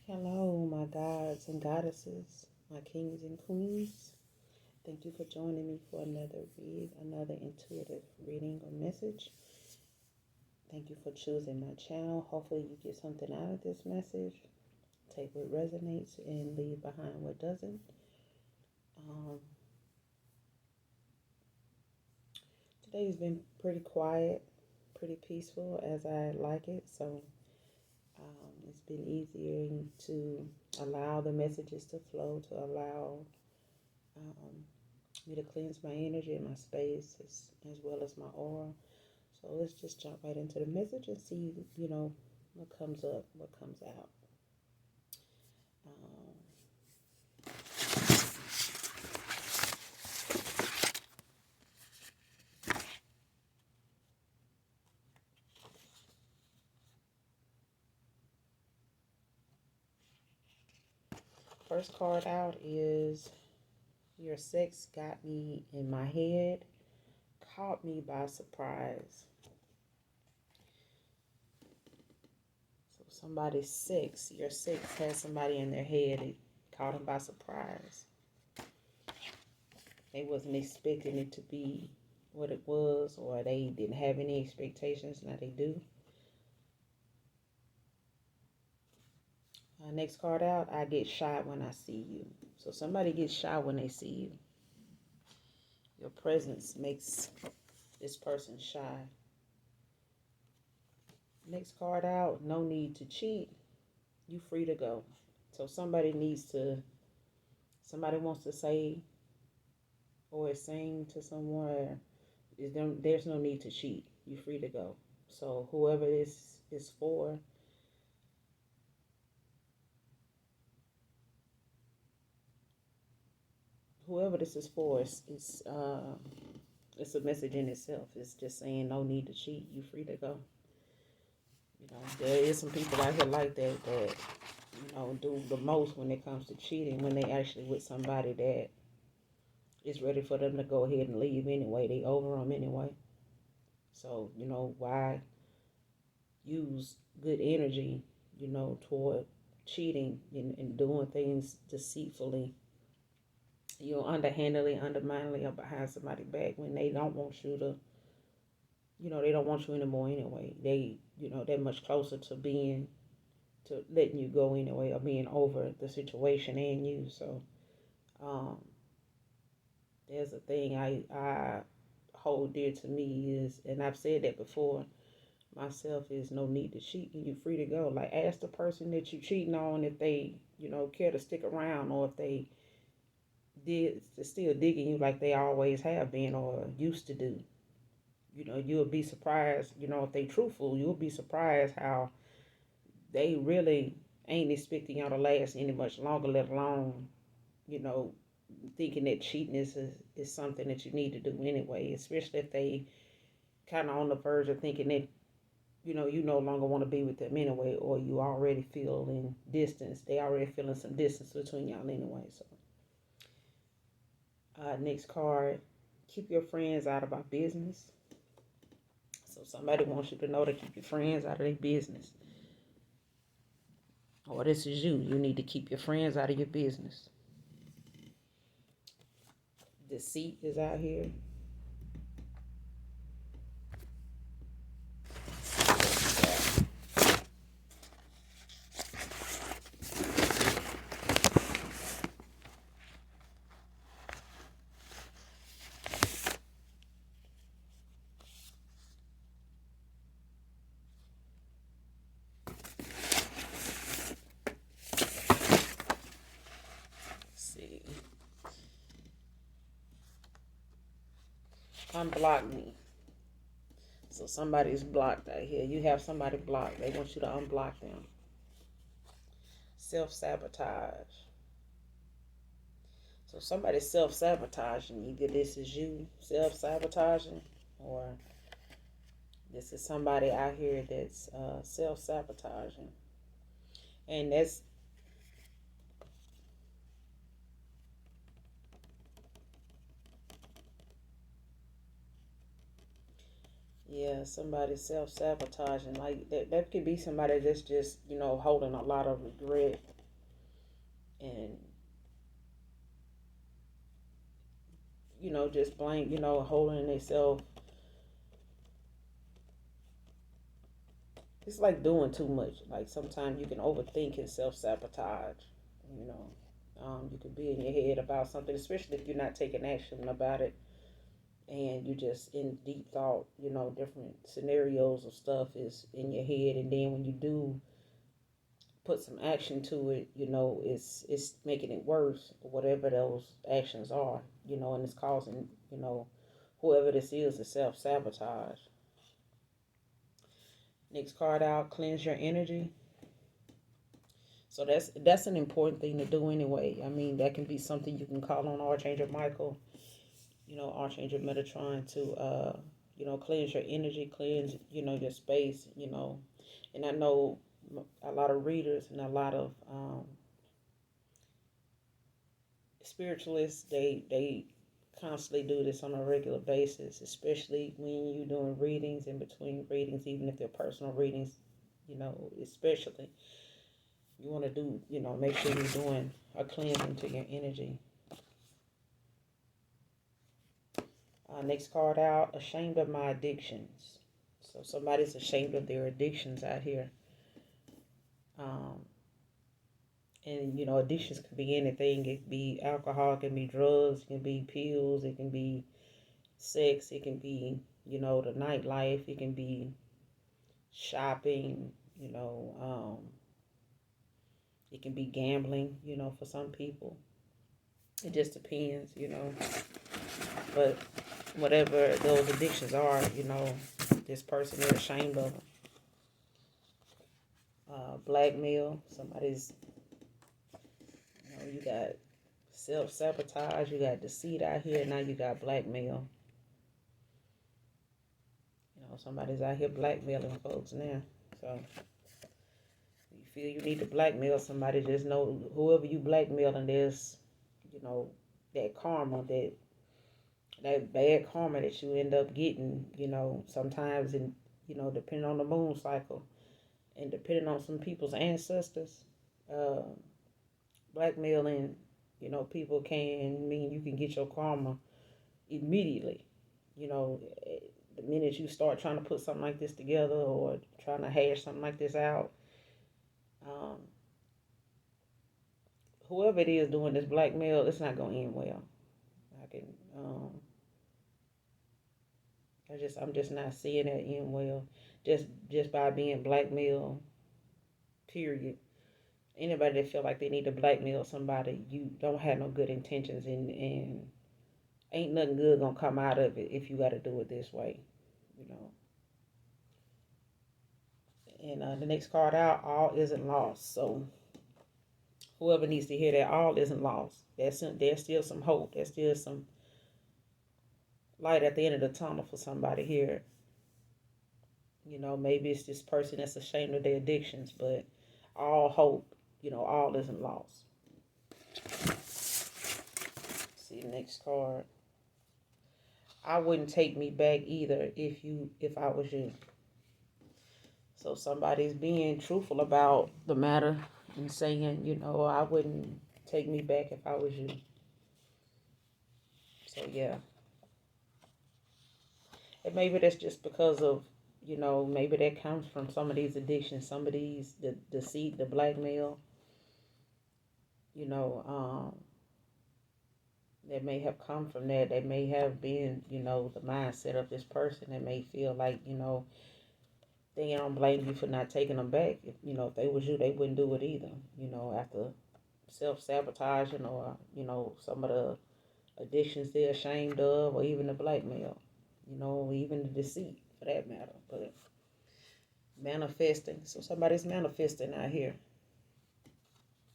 Hello, my gods and goddesses, my kings and queens. Thank you for joining me for another intuitive reading or message. Thank you for choosing my channel. Hopefully, you get something out of this message. Take what resonates and leave behind what doesn't. Um, Today's been pretty quiet, pretty peaceful as I like it. So it's been easier to allow the messages to flow, to allow um, me to cleanse my energy and my space as well as my aura. So let's just jump right into the message and see, what comes up, what comes out. Um, First card out is your sex got me in my head, caught me by surprise. So your sex has somebody in their head, it caught them by surprise. They wasn't expecting it to be what it was, or they didn't have any expectations. Now they do. Next card out, I get shy when I see you. So somebody gets shy when they see you. Your presence makes this person shy. Next card out, no need to cheat. You free to go. So somebody wants to say or is saying to someone, there's no need to cheat. You free to go. So whoever this is for, it's a message in itself. It's just saying no need to cheat. You free to go. There is some people out here like that do the most when it comes to cheating, when they actually with somebody that is ready for them to go ahead and leave anyway. They over them anyway. So, why use good energy, toward cheating and doing things deceitfully, underhandedly, underminedly, or behind somebody's back when they don't want you to, they don't want you anymore anyway. They're much closer to letting you go anyway, or being over the situation and you. So um, there's a thing I hold dear to me is, and I've said that before myself, is no need to cheat and you free to go. Like, ask the person that you cheating on if they, care to stick around, or if they still digging you like they always have been or used to do. You'll be surprised, if they truthful, you'll be surprised how they really ain't expecting y'all to last any much longer, let alone, you know, thinking that cheating is something that you need to do anyway, especially if they kind of on the verge of thinking that, you no longer want to be with them anyway, or you already feeling distance. They already feeling some distance between y'all anyway. So, next card, keep your friends out of our business. So somebody wants you to know to keep your friends out of their business. Or this is you. You need to keep your friends out of your business. Deceit is out here. See. Unblock me. So somebody's blocked out here. You have somebody blocked. They want you to unblock them. Self-sabotage. So somebody's self-sabotaging. Either this is you self-sabotaging, or this is somebody out here that's self-sabotaging. And that's, yeah, somebody self-sabotaging. Like, that could be somebody that's just, holding a lot of regret and just blame, holding themselves. It's like doing too much. Like sometimes you can overthink and self-sabotage. You know, you could be in your head about something, especially if you're not taking action about it, and you just in deep thought. Different scenarios of stuff is in your head, and then when you do put some action to it, it's making it worse, whatever those actions are. And it's causing, whoever this is to self-sabotage. Next card out, cleanse your energy. So that's an important thing to do anyway. I mean, that can be something you can call on Archangel Michael, Archangel Metatron to, cleanse your energy, cleanse, your. And I know a lot of readers and a lot of spiritualists, they constantly do this on a regular basis, especially when you're doing readings, in between readings, even if they're personal readings, especially. You want to do, make sure you're doing a cleansing to your energy. Next card out, ashamed of my addictions. So somebody's ashamed of their addictions out here. And, addictions can be anything. It can be alcohol, it can be drugs, it can be pills, it can be sex, it can be, the nightlife, it can be shopping, it can be gambling, for some people. It just depends, But whatever those addictions are, this person is ashamed of them. Blackmail, somebody's, you got self-sabotage, you got deceit out here, now you got blackmail. Somebody's out here blackmailing folks now. So you feel you need to blackmail somebody, just know whoever you blackmailing, there's, that karma, that bad karma that you end up getting, sometimes in, depending on the moon cycle and depending on some people's ancestors, uh, blackmailing, people can mean you can get your karma immediately. The minute you start trying to put something like this together or trying to hash something like this out, um, whoever it is doing this blackmail, it's not going to end well. I can, I'm just not seeing that end well. Just by being blackmailed, period. Anybody that feel like they need to blackmail somebody, you don't have no good intentions, and ain't nothing good gonna come out of it if you got to do it this way, you know. And the next card out, all isn't lost. So whoever needs to hear that, all isn't lost. There's still some hope. There's still some light at the end of the tunnel for somebody here. Maybe it's this person that's ashamed of their addictions, but all hope, all isn't lost. See the next card. I wouldn't take me back either if I was you. So somebody's being truthful about the matter and saying, I wouldn't take me back if I was you. So yeah. And maybe that's just because of, maybe that comes from some of these addictions, some of these, the deceit, the blackmail, that may have come from that. They may have been, the mindset of this person that may feel like, they don't blame you for not taking them back. If they was you, they wouldn't do it either. After self-sabotaging or, some of the addictions they're ashamed of, or even the blackmail, even the deceit for that matter. But manifesting. So somebody's manifesting out here.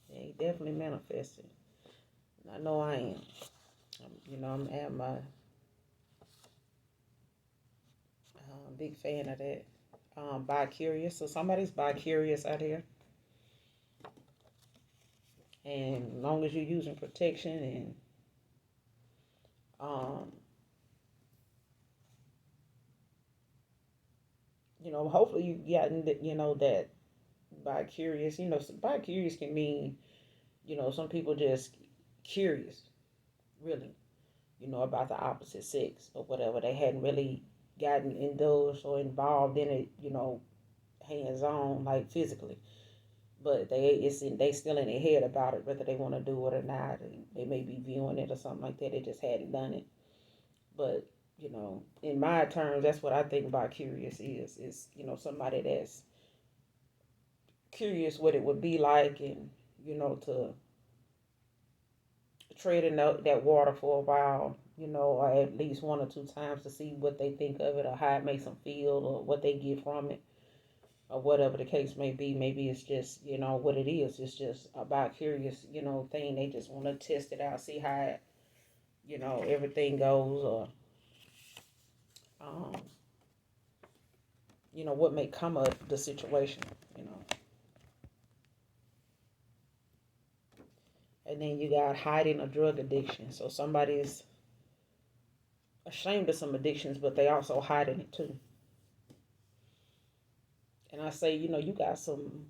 They definitely manifesting. I know I am. I'm at my big fan of that. Bi-curious. So somebody's bi-curious out here. And as long as you're using protection and hopefully you gotten that, that bi-curious. So bi-curious can mean Some people just curious, really, about the opposite sex or whatever. They hadn't really gotten indulged or involved in it, hands on, like physically. But they still in their head about it, whether they want to do it or not. They may be viewing it or something like that. They just hadn't done it. But in my terms, that's what I think about curious is somebody that's curious what it would be like, and to tread in that water for a while, or at least one or two times to see what they think of it or how it makes them feel or what they get from it or whatever the case may be. Maybe it's just, what it is. It's just about curious, thing. They just want to test it out, see how it, everything goes, or, um, what may come of the situation, you know. And then you got hiding a drug addiction. So somebody's ashamed of some addictions, but they also hiding it too. And I say, you got some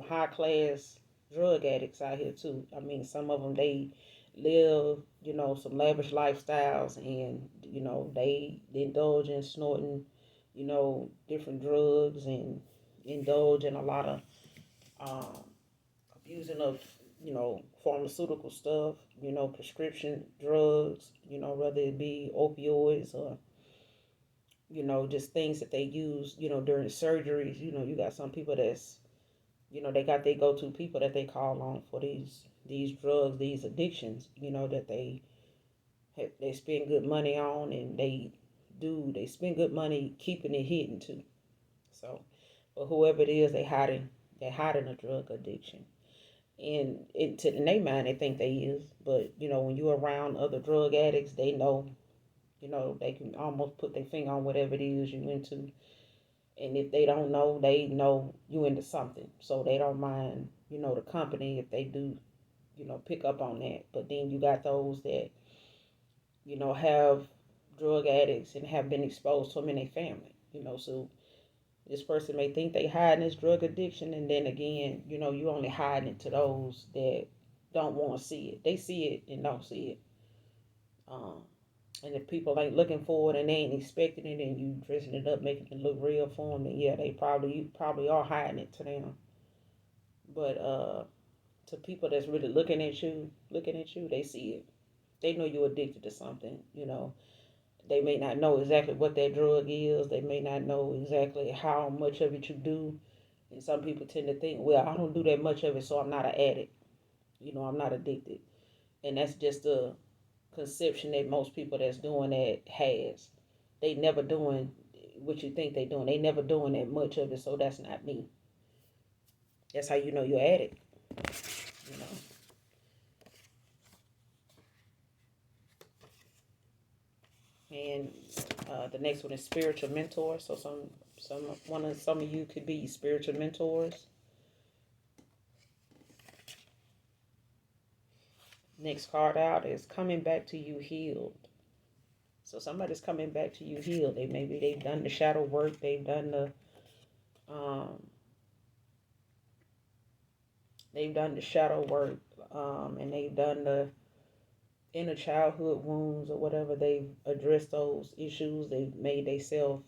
high class drug addicts out here too. I mean, some of them they live, some lavish lifestyles, and they indulge in snorting, different drugs, and indulge in a lot of um, abusing of pharmaceutical stuff, prescription drugs, whether it be opioids or just things that they use, during surgeries. You got some people that's, they got their go-to people that they call on for these drugs, these addictions, that they spend good money on, and they spend good money keeping it hidden too. So, but whoever it is, they hiding a drug addiction. And in their mind, they think they is, but when you're around other drug addicts, they know, they can almost put their finger on whatever it is you into. And if they don't know, they know you into something. So they don't mind, the company if they do, pick up on that. But then you got those that, have drug addicts and have been exposed to them in their family. So this person may think they hiding this drug addiction, and then again, you only hiding it to those that don't want to see it. They see it and don't see it. Um, And if people ain't looking for it and they ain't expecting it, and you dressing it up, making it look real for them, then yeah, you probably are hiding it to them. But to people that's really looking at you, they see it. They know you're addicted to something. They may not know exactly what that drug is. They may not know exactly how much of it you do. And some people tend to think, well, I don't do that much of it, so I'm not an addict. I'm not addicted. And that's just a conception that most people that's doing that has. They never doing what you think they doing. They never doing that much of it, so that's not me. That's how you know you're addict. You know. And the next one is spiritual mentor. So some of you could be spiritual mentors. Next card out is coming back to you healed. So somebody's coming back to you healed. They've done the shadow work. Um, they've done the shadow work, and they've done the inner childhood wounds or whatever. They've addressed those issues. They've made themselves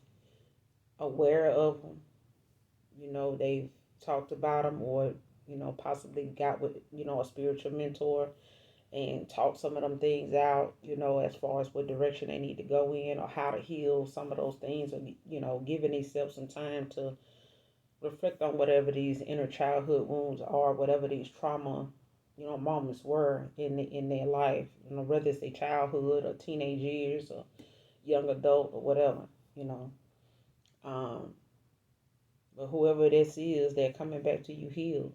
aware of them. They've talked about them, or possibly got with a spiritual mentor and talk some of them things out, as far as what direction they need to go in or how to heal some of those things, or, giving themselves some time to reflect on whatever these inner childhood wounds are, whatever these trauma, moments were in their life, whether it's their childhood or teenage years or young adult or whatever, you know. Um, but whoever this is, they're coming back to you healed.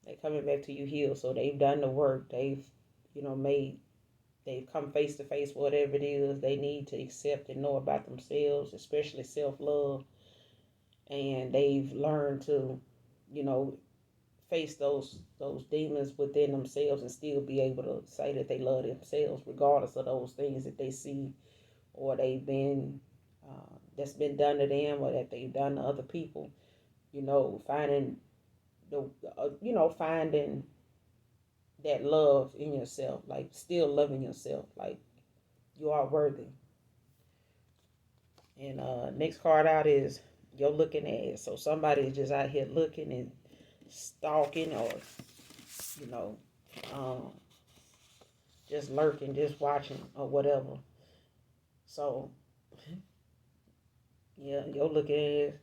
They're coming back to you healed. So they've done the work. They've come face to face with whatever it is they need to accept and know about themselves, especially self-love. And they've learned to, you know, face those demons within themselves and still be able to say that they love themselves regardless of those things that they see or they've been that's been done to them or that they've done to other people. Finding finding that love in yourself, like still loving yourself, like you are worthy. And next card out is your looking ass. So somebody is just out here looking and stalking, or you know, um, just lurking, just watching or whatever. So yeah, your looking ass.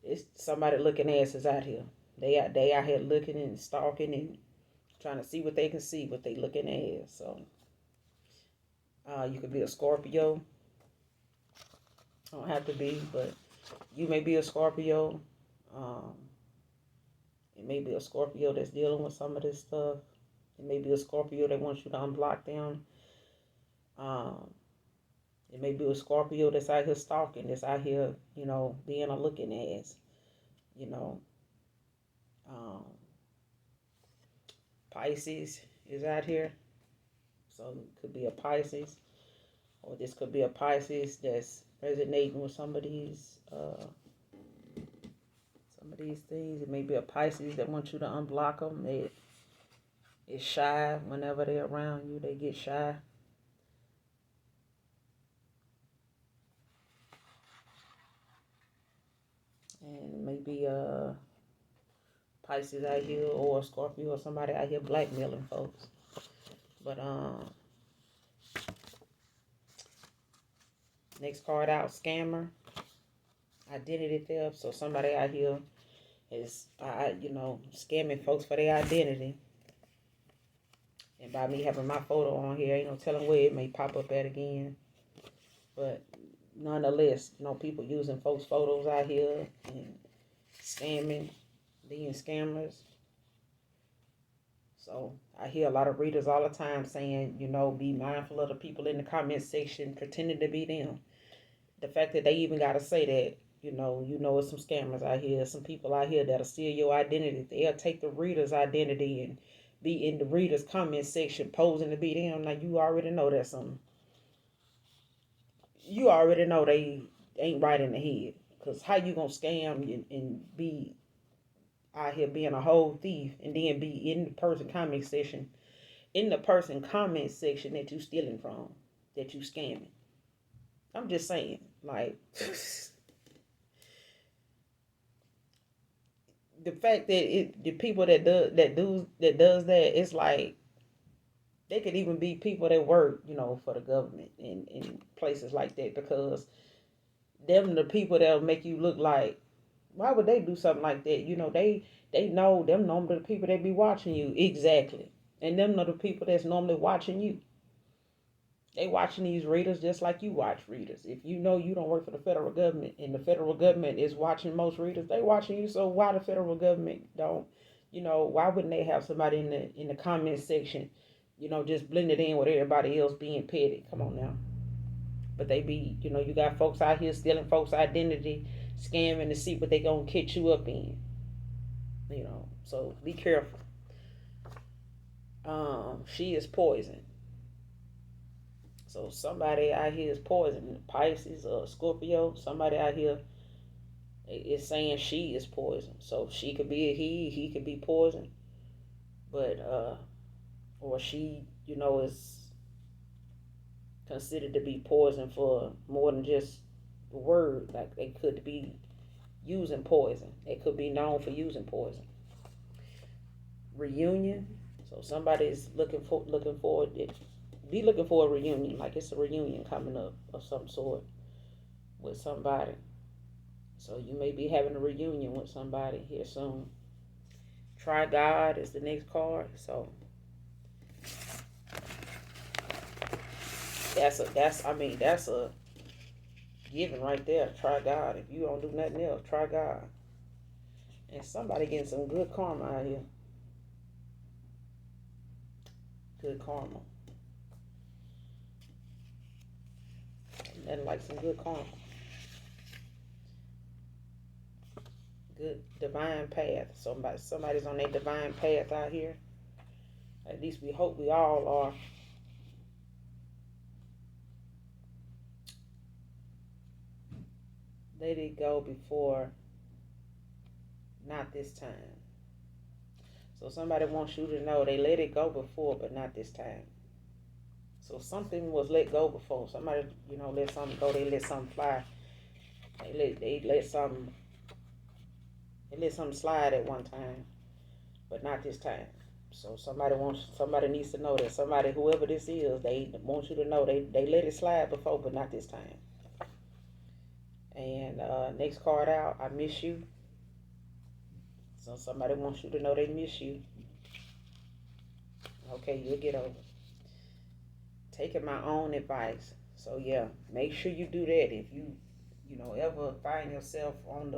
It's somebody looking ass is out here. They out here looking and stalking and trying to see what they can see, what they looking at. So you could be a Scorpio. Don't have to be, but you may be a Scorpio. Um, it may be a Scorpio that's dealing with some of this stuff. It may be a Scorpio that wants you to unblock them. Um, it may be a Scorpio that's out here stalking, that's out here, being a looking ass. You know, um, Pisces is out here, so it could be a Pisces, or this could be a Pisces that's resonating with some of these things. It may be a Pisces that wants you to unblock them. It is shy whenever they're around you. They get shy. And maybe a Pisces out here, or a Scorpio, or somebody out here blackmailing folks. But next card out, scammer, identity theft. So somebody out here is, scamming folks for their identity. And by me having my photo on here, ain't no telling where it may pop up at again. But nonetheless, people using folks' photos out here and scamming, being scammers. So I hear a lot of readers all the time saying, be mindful of the people in the comment section pretending to be them. The fact that they even got to say that, it's some scammers out here, some people out here that'll steal your identity. They'll take the reader's identity and be in the reader's comment section posing to be them. Now you already know that's something. You already know they ain't right in the head. Because how you going to scam and be out here being a whole thief and then be in the person comment section that you stealing from, that you scamming. I'm just saying, like, the fact that the people that does that, it's like they could even be people that work, for the government in places like that, because them the people that'll make you look like, why would they do something like that? They know them normally the people that be watching you. Exactly. And them are the people that's normally watching you. They watching these readers just like you watch readers. If you know you don't work for the federal government and the federal government is watching most readers, they watching you. So why the federal government don't, why wouldn't they have somebody in the comment section, just blended in with everybody else being petty? Come on now. But they be, you got folks out here stealing folks' identity, scamming to see what they gonna catch you up in. So be careful. She is poison. So somebody out here is poison. Pisces or Scorpio. Somebody out here is saying she is poison. So she could be a he could be poison. But or she, is considered to be poison for more than just the word. Like they could be using poison. They could be known for using poison. Reunion. So somebody's looking forward. Be looking for a reunion. Like it's a reunion coming up of some sort with somebody. So you may be having a reunion with somebody here soon. Try God is the next card. So that's a given right there. Try God. If you don't do nothing else, try God. And somebody getting some good karma out here. Good karma. Nothing like some good karma. Good divine path. Somebody's on their divine path out here. At least we hope we all are. Let it go before not this time. So somebody wants you to know they let it go before, but not this time. So something was let go before. Somebody, let something go. They let something fly. They let something slide at one time, but not this time. So somebody needs to know that somebody, whoever this is, they want you to know they let it slide before, but not this time. And next card out, I miss you. So somebody wants you to know they miss you. Okay, you'll get over it. Taking my own advice. So yeah, make sure you do that. If you ever find yourself on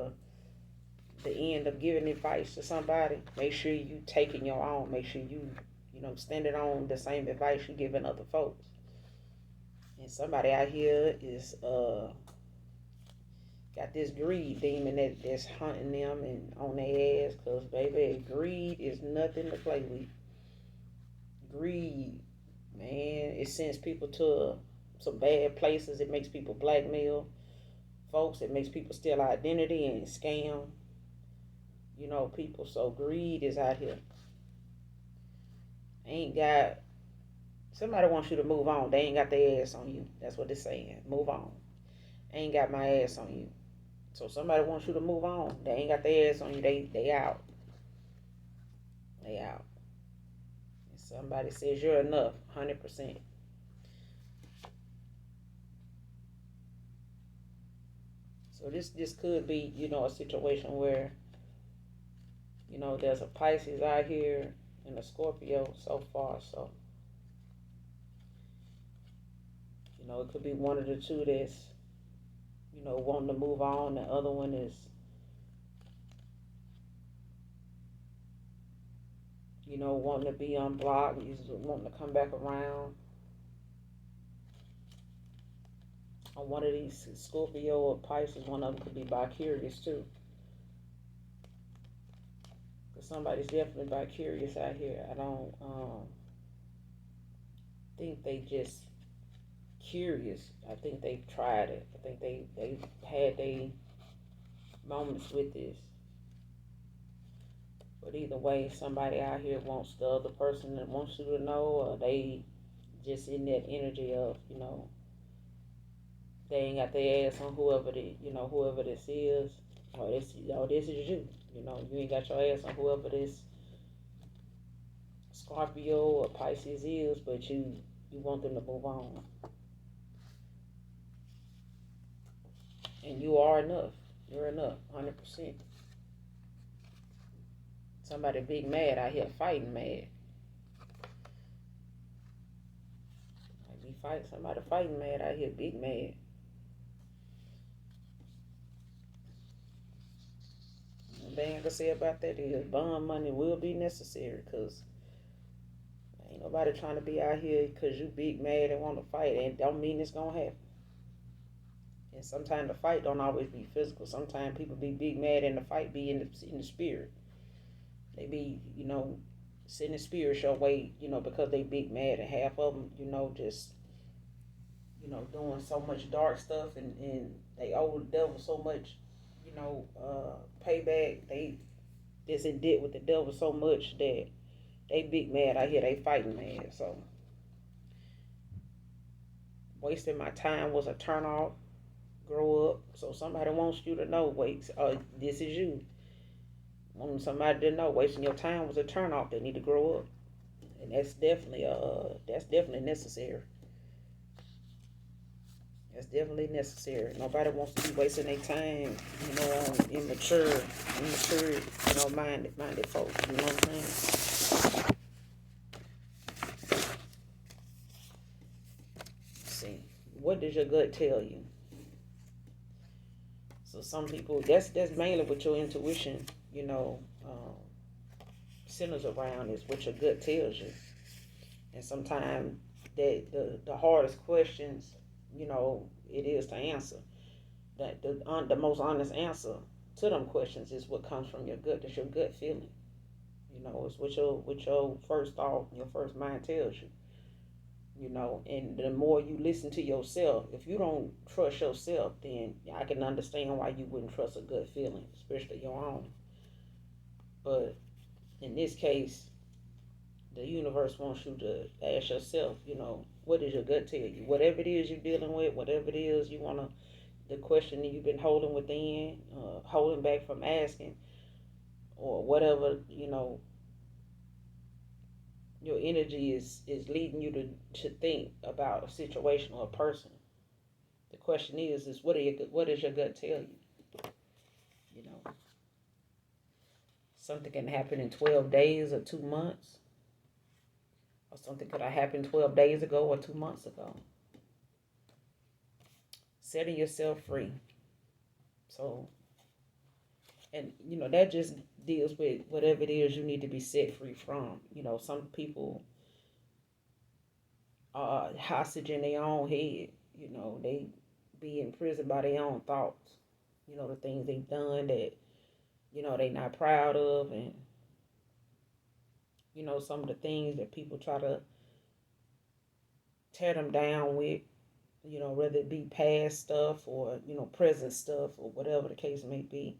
the end of giving advice to somebody, make sure you taking your own. Make sure you standing on the same advice you giving other folks. And somebody out here is got this greed demon that's hunting them and on their ass, because baby, greed is nothing to play with. Greed, man, it sends people to some bad places. It makes people blackmail folks. It makes people steal identity and scam people. So greed is out here. Ain't got Somebody wants you to move on. They ain't got their ass on you. That's what they're saying. Move on. Ain't got my ass on you. So somebody wants you to move on. They ain't got their ass on you. They out. They out. And somebody says you're enough. 100%. So this could be, a situation where, there's a Pisces out here and a Scorpio so far. So, it could be one of the two that's, wanting to move on. The other one is, wanting to be unblocked. Wanting to come back around. On one of these, Scorpio or Pisces, one of them could be bi-curious too. Because somebody's definitely bi-curious out here. I don't think they just curious. I think they've tried it. I think they've had their moments with this. But either way, somebody out here wants the other person that wants you to know, or they just in that energy of, they ain't got their ass on whoever this is, or this is you. You ain't got your ass on whoever this Scorpio or Pisces is, but you want them to move on. And you are enough. You're enough, 100%. Somebody big mad out here fighting mad. Somebody fighting mad out here, big mad. The thing I can say about that is bond money will be necessary, because ain't nobody trying to be out here because you big mad and want to fight, and don't mean it's going to happen. And sometimes the fight don't always be physical. Sometimes people be big mad and the fight be in the spirit. They be, sending spirits your way, because they big mad, and half of them, just, doing so much dark stuff, and they owe the devil so much, payback. They just in debt with the devil so much that they big mad out here. They fighting mad. So wasting my time was a turn off. Grow up. So somebody wants you to know, this is you. Want somebody to know wasting your time was a turn off. They need to grow up. And that's definitely necessary. That's definitely necessary. Nobody wants to be wasting their time, on immature, minded folks. You know what I'm saying? Let's see. What does your gut tell you? So some people, that's mainly what your intuition, centers around, is what your gut tells you. And sometimes the hardest questions, it is to answer. That the most honest answer to them questions is what comes from your gut. That's your gut feeling. It's what your first thought, your first mind tells you. And the more you listen to yourself, if you don't trust yourself, then I can understand why you wouldn't trust a gut feeling, especially your own. But In this case, the universe wants you to ask yourself, what does your gut tell you? Whatever it is you're dealing with, whatever it is you want to, the question that you've been holding within, holding back from asking, or whatever, your energy is leading you to think about a situation or a person. The question is what does your gut tell you? You know, something can happen in 12 days or 2 months, or something could have happened 12 days ago or 2 months ago. Setting yourself free. So, and that just deals with whatever it is you need to be set free from. Some people are hostage in their own head. They be imprisoned by their own thoughts. The things they've done that they not proud of, and some of the things that people try to tear them down with, whether it be past stuff or present stuff or whatever the case may be.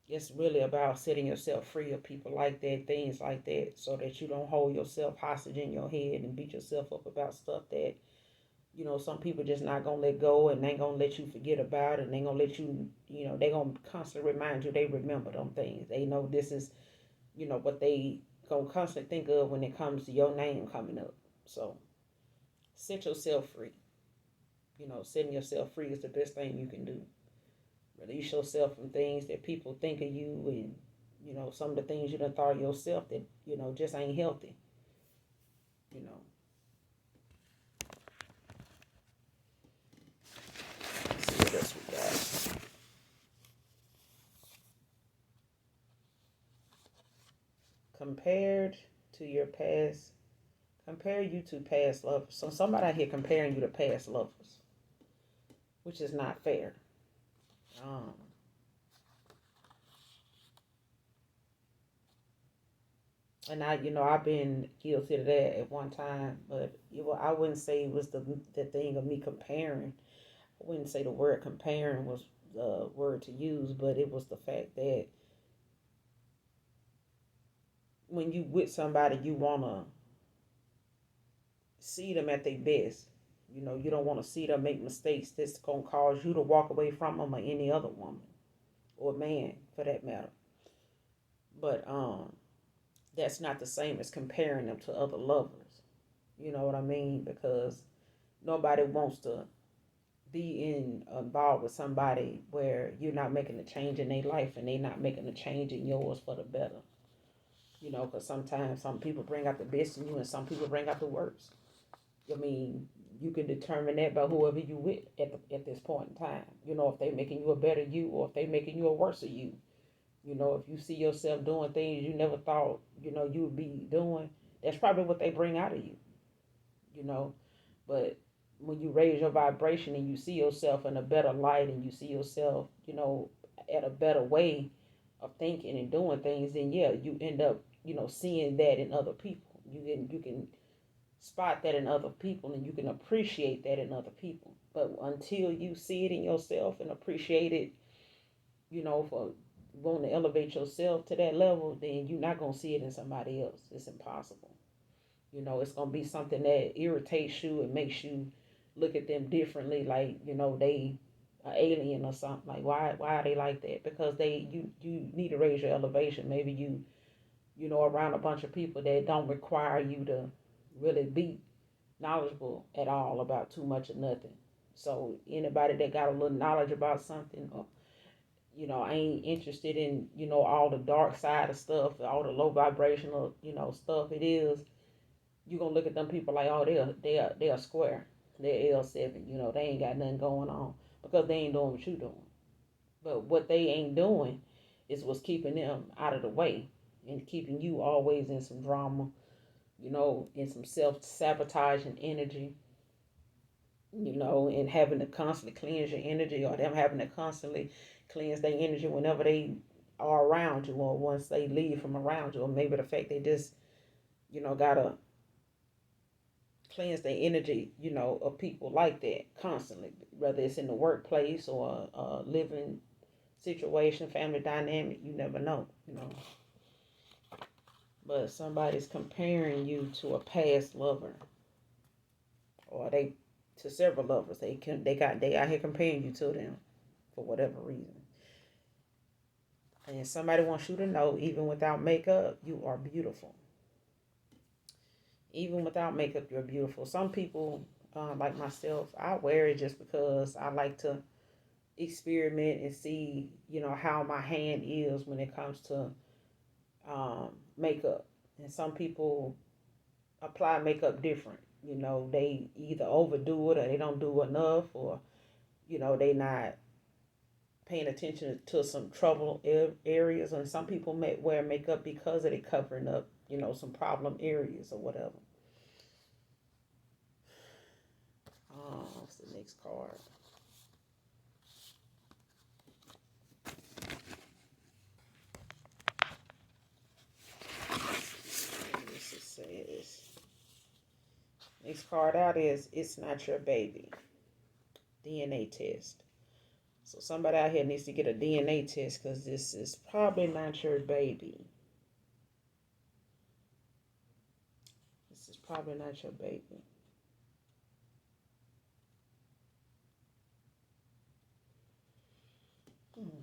It's really about setting yourself free of people like that, things like that, so that you don't hold yourself hostage in your head and beat yourself up about stuff that some people just not gonna let go, and they ain't gonna let you forget about it, and they gonna let you, they gonna constantly remind you they remember them things. They know this is, what they gonna constantly think of when it comes to your name coming up. So set yourself free. Setting yourself free is the best thing you can do. Release yourself from things that people think of you, and some of the things you done thought of yourself that just ain't healthy. Let's see what else we got. Compared to your past, compare you to past lovers. So somebody out here comparing you to past lovers, which is not fair. Um, and I've been guilty of that at one time, but I wouldn't say it was the thing of me comparing. I wouldn't say the word comparing was the word to use, but it was the fact that when you with somebody, you wanna see them at their best. You don't want to see them make mistakes that's gonna cause you to walk away from them or any other woman or man for that matter. But that's not the same as comparing them to other lovers. You know what I mean? Because nobody wants to be involved with somebody where you're not making a change in their life and they not making a change in yours for the better. Because sometimes some people bring out the best in you and some people bring out the worst. I mean, you can determine that by whoever you with at this point in time. If they making you a better you or if they making you a worse you. If you see yourself doing things you never thought, you would be doing, that's probably what they bring out of you. But when you raise your vibration and you see yourself in a better light and you see yourself, at a better way of thinking and doing things, then yeah, you end up, seeing that in other people. You can spot that in other people and you can appreciate that in other people. But until you see it in yourself and appreciate it, for wanting to elevate yourself to that level, then you're not going to see it in somebody else. It's impossible. It's going to be something that irritates you and makes you look at them differently, like, they are alien or something. Like, why are they like that? Because you need to raise your elevation. Maybe you around a bunch of people that don't require you to really be knowledgeable at all about too much of nothing. So anybody that got a little knowledge about something, or I ain't interested in all the dark side of stuff, all the low vibrational stuff. It is, you gonna look at them people like, oh, they're square, they're L7. They ain't got nothing going on because they ain't doing what you doing. But what they ain't doing is what's keeping them out of the way and keeping you always in some drama, in some self-sabotaging energy, and having to constantly cleanse your energy, or them having to constantly cleanse their energy whenever they are around you, or once they leave from around you, or maybe the fact they just, gotta cleanse their energy, of people like that constantly, whether it's in the workplace or a living situation, family dynamic, you never know. but somebody's comparing you to a past lover, or they to several lovers. They out here comparing you to them for whatever reason. And somebody wants you to know, even without makeup, you are beautiful. Even without makeup, you're beautiful. Some people, like myself, I wear it just because I like to experiment and see, how my hand is when it comes to makeup. And some people apply makeup different. They either overdo it or they don't do enough, or they not paying attention to some trouble areas. And some people may wear makeup because of it covering up, some problem areas or whatever. What's the next card? This says, next card out is "It's Not Your Baby." DNA test. So somebody out here needs to get a DNA test because this is probably not your baby. This is probably not your baby. Hmm.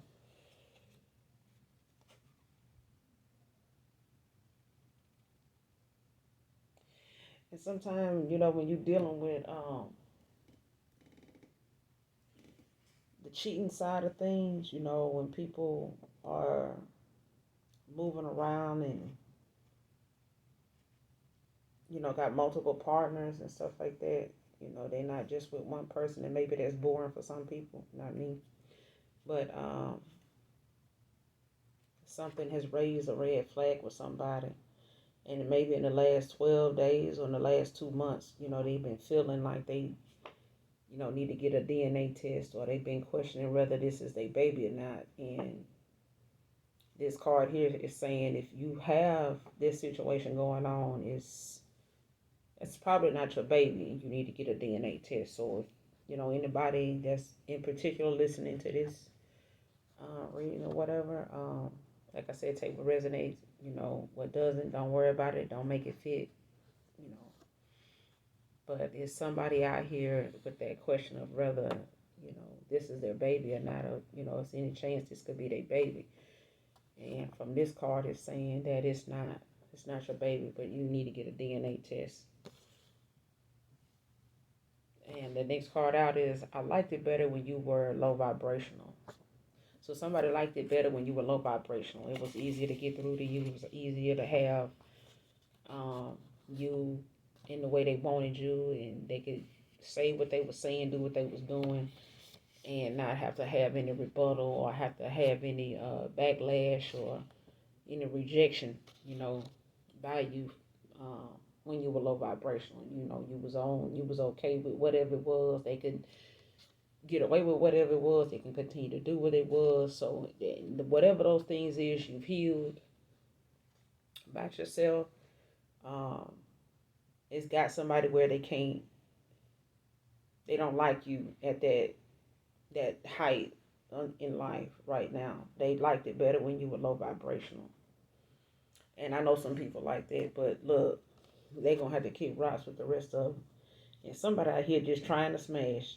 And sometimes, when you're dealing with the cheating side of things, when people are moving around and, got multiple partners and stuff like that, they're not just with one person, and maybe that's boring for some people, not me. But something has raised a red flag with somebody. And maybe in the last 12 days or in the last 2 months, they've been feeling like they, need to get a DNA test, or they've been questioning whether this is their baby or not. And this card here is saying if you have this situation going on, it's probably not your baby. You need to get a DNA test. So if, anybody that's in particular listening to this reading or whatever, like I said, take what resonates. What doesn't, don't worry about it. Don't make it fit. You know, but is somebody out here with that question of whether, this is their baby or not, or, it's any chance this could be their baby. And from this card, it's saying that it's not your baby, but you need to get a DNA test. And the next card out is, I liked it better when you were low vibrational. So somebody liked it better when you were low vibrational. It was easier to get through to you. It was easier to have you in the way they wanted you, and they could say what they were saying, do what they was doing, and not have to have any rebuttal or have to have any backlash or any rejection, by you when you were low vibrational. You was okay with whatever it was. They could get away with whatever it was. They can continue to do what it was. So whatever those things is, you've healed about yourself. Um, it's got somebody where they don't like you at that height in life right now. They liked it better when you were low vibrational. And I know some people like that, but look, they gonna have to kick rocks with the rest of them. And somebody out here just trying to smash.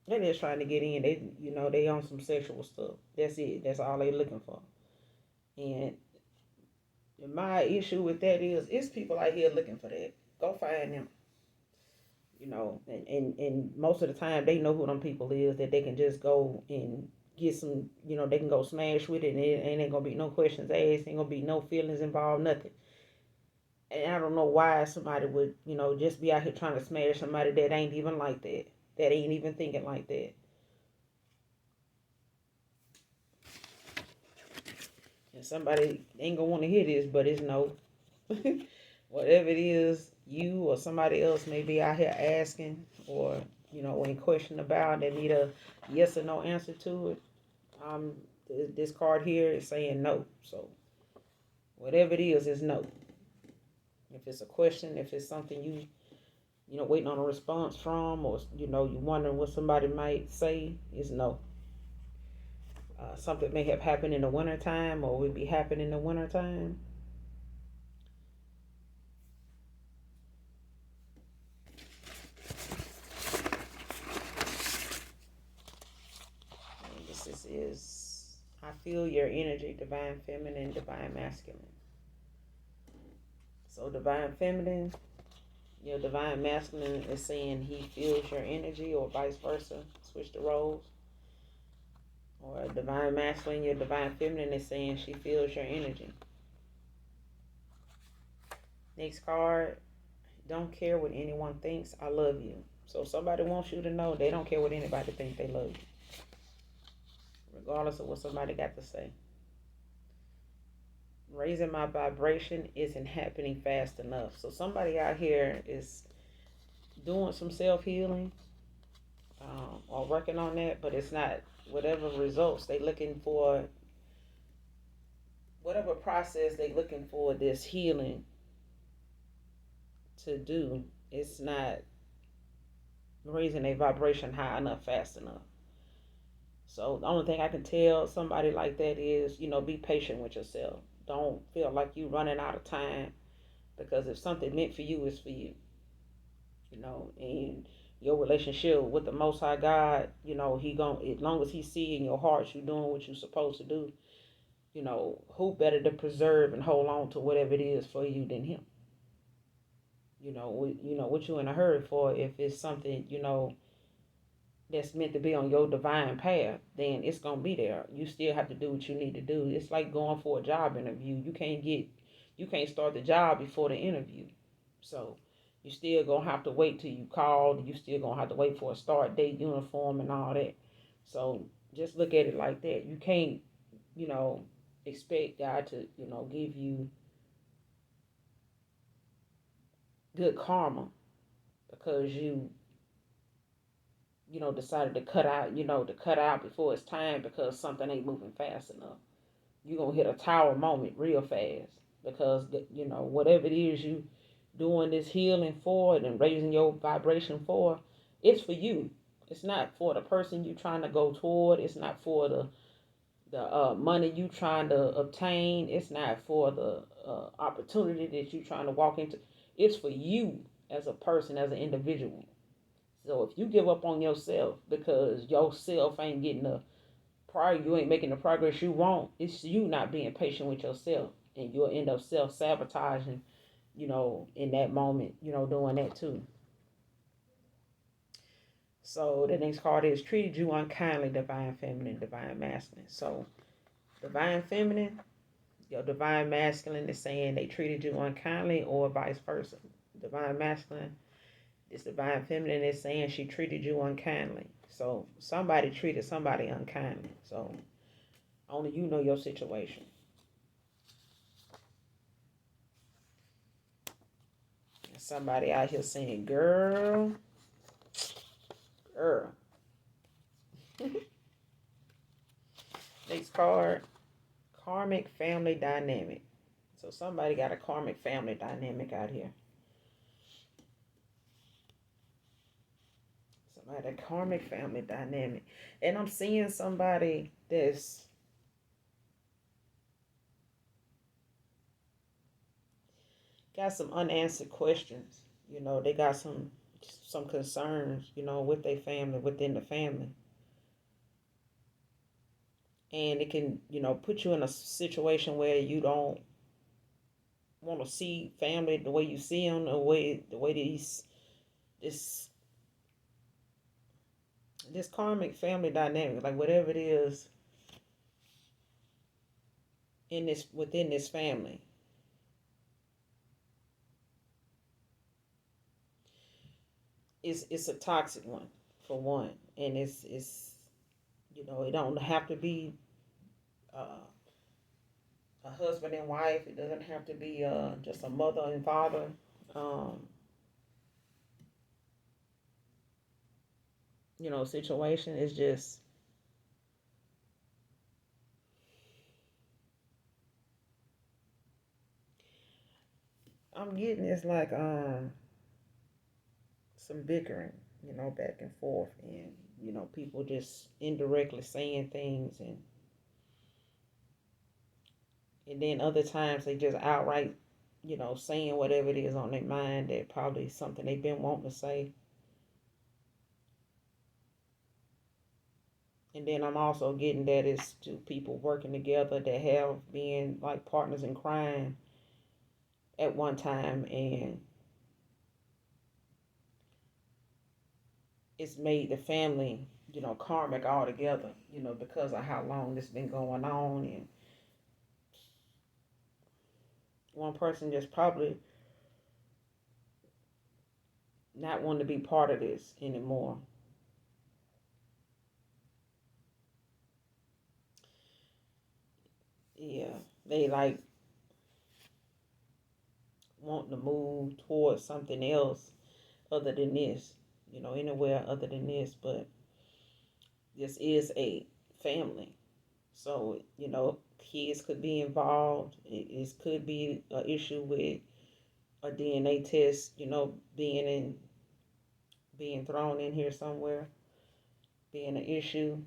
They just trying to get in. They on some sexual stuff. That's it. That's all they looking for. And my issue with that is, it's people out here looking for that. Go find them. And most of the time they know who them people is, that they can just go and get some, they can go smash with it, and it ain't gonna be no questions asked, ain't gonna be no feelings involved, nothing. And I don't know why somebody would, just be out here trying to smash somebody that ain't even like that ain't even thinking like that. And somebody ain't gonna want to hear this, but it's no. Whatever it is, you or somebody else may be out here asking, or in question about, they need a yes or no answer to it. Um, this card here is saying no. So whatever it is no. If it's a question, if it's something you waiting on a response from, or you wondering what somebody might say, is no. Something may have happened in the wintertime, or would be happening in the wintertime. I feel your energy, divine feminine, divine masculine. So divine feminine, your divine masculine is saying he feels your energy, or vice versa. Switch the roles. Or divine masculine, your divine feminine is saying she feels your energy. Next card, don't care what anyone thinks, I love you. So somebody wants you to know they don't care what anybody thinks, they love you. Regardless of what somebody got to say. Raising my vibration isn't happening fast enough. So somebody out here is doing some self-healing, or working on that, but it's not whatever results they looking for, whatever process they looking for this healing to do, it's not raising a vibration high enough fast enough. So the only thing I can tell somebody like that is, be patient with yourself. Don't feel like you running out of time, because if something meant for you, it's for you. And your relationship with the Most High God, he gon' as long as he see in your heart you doing what you're supposed to do, who better to preserve and hold on to whatever it is for you than him? What you in a hurry for? If it's something, that's meant to be on your divine path, then it's gonna be there. You still have to do what you need to do. It's like going for a job interview. You can't start the job before the interview. So you still gonna have to wait till you called. You still gonna have to wait for a start date, uniform, and all that. So just look at it like that. You can't, expect God to, give you good karma because decided to cut out before it's time because something ain't moving fast enough. You're going to hit a tower moment real fast because, whatever it is you doing this healing for and raising your vibration for, it's for you. It's not for the person you trying to go toward. It's not for the money you trying to obtain. It's not for the opportunity that you trying to walk into. It's for you as a person, as an individual. So if you give up on yourself because yourself ain't getting you ain't making the progress you want, it's you not being patient with yourself. And you'll end up self-sabotaging, in that moment, doing that too. So the next card is treated you unkindly, divine feminine, divine masculine. So divine feminine, your divine masculine is saying they treated you unkindly, or vice versa. Divine masculine, this divine feminine is saying she treated you unkindly. So somebody treated somebody unkindly. So only you know your situation. Somebody out here saying, girl. Next card, karmic family dynamic. So somebody got a karmic family dynamic out here. Somebody, a karmic family dynamic. And I'm seeing somebody that's got some unanswered questions. They got some concerns, with their family, within the family. And it can, put you in a situation where you don't want to see family the way you see them, the way this karmic family dynamic, like whatever it is within this family. It's a toxic one, for one, and it's it don't have to be a husband and wife. It doesn't have to be just a mother and father. Um, Situation is just I'm getting it's like some bickering, back and forth, and people just indirectly saying things, and then other times they just outright, saying whatever it is on their mind that probably something they've been wanting to say. And then I'm also getting that it's two people working together that have been like partners in crime at one time, and it's made the family, karmic altogether, because of how long this been going on. And one person just probably not wanting to be part of this anymore. Yeah, they like wanting to move towards something else other than this, anywhere other than this. But this is a family. So, kids could be involved. It could be an issue with a DNA test, being thrown in here somewhere, being an issue.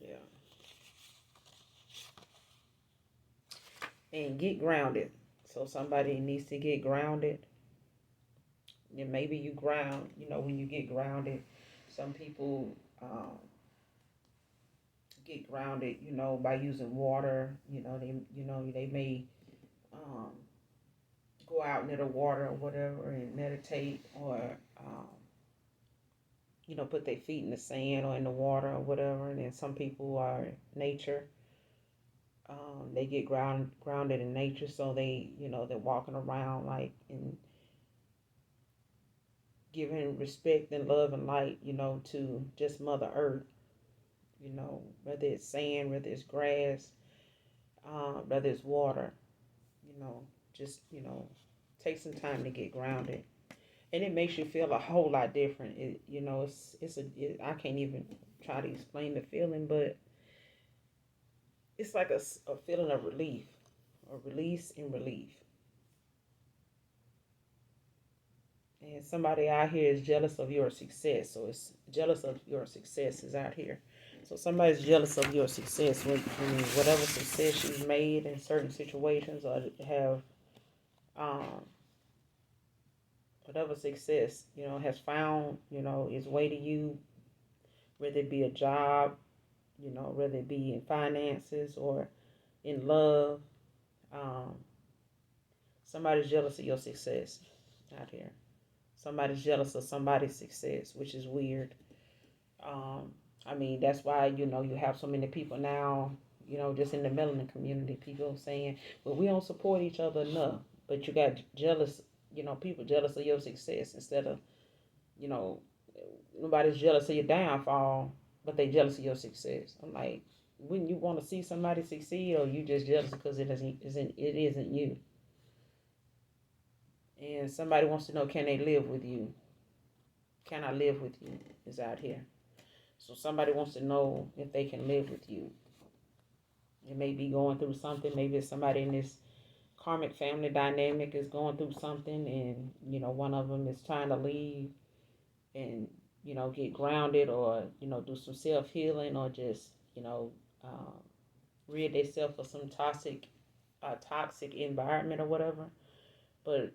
Yeah. And get grounded. So somebody needs to get grounded. And maybe you ground, when you get grounded. Some people get grounded, by using water. They may um, go out near the water or whatever and meditate, or put their feet in the sand or in the water or whatever. And then some people are nature. They get grounded in nature, so they're walking around like and giving respect and love and light, to just Mother Earth. Whether it's sand, whether it's grass, whether it's water. You know, just take some time to get grounded, and it makes you feel a whole lot different. I can't even try to explain the feeling, but it's like a feeling of relief, a release and relief. And somebody out here is jealous of your success, so it's jealous of your success is out here. So somebody's jealous of your success when whatever success you've made in certain situations, or have um, whatever success has found its way to you, whether it be a job, whether it be in finances or in love. Um, Somebody's jealous of your success out here. Somebody's jealous of somebody's success, which is weird. Um, I mean, that's why, you have so many people now, just in the melanin community, people saying, well, we don't support each other enough. But you got jealous, people jealous of your success instead of, you know, nobody's jealous of your downfall, but they jealous of your success. I'm like, wouldn't you want to see somebody succeed, or you just jealous because it isn't you? And somebody wants to know, can they live with you? Can I live with you? Is out here. So somebody wants to know if they can live with you. It may be going through something. Maybe it's somebody in this karmic family dynamic is going through something, and one of them is trying to leave and get grounded, or do some self healing, or just uh, rid themselves of some toxic environment or whatever. But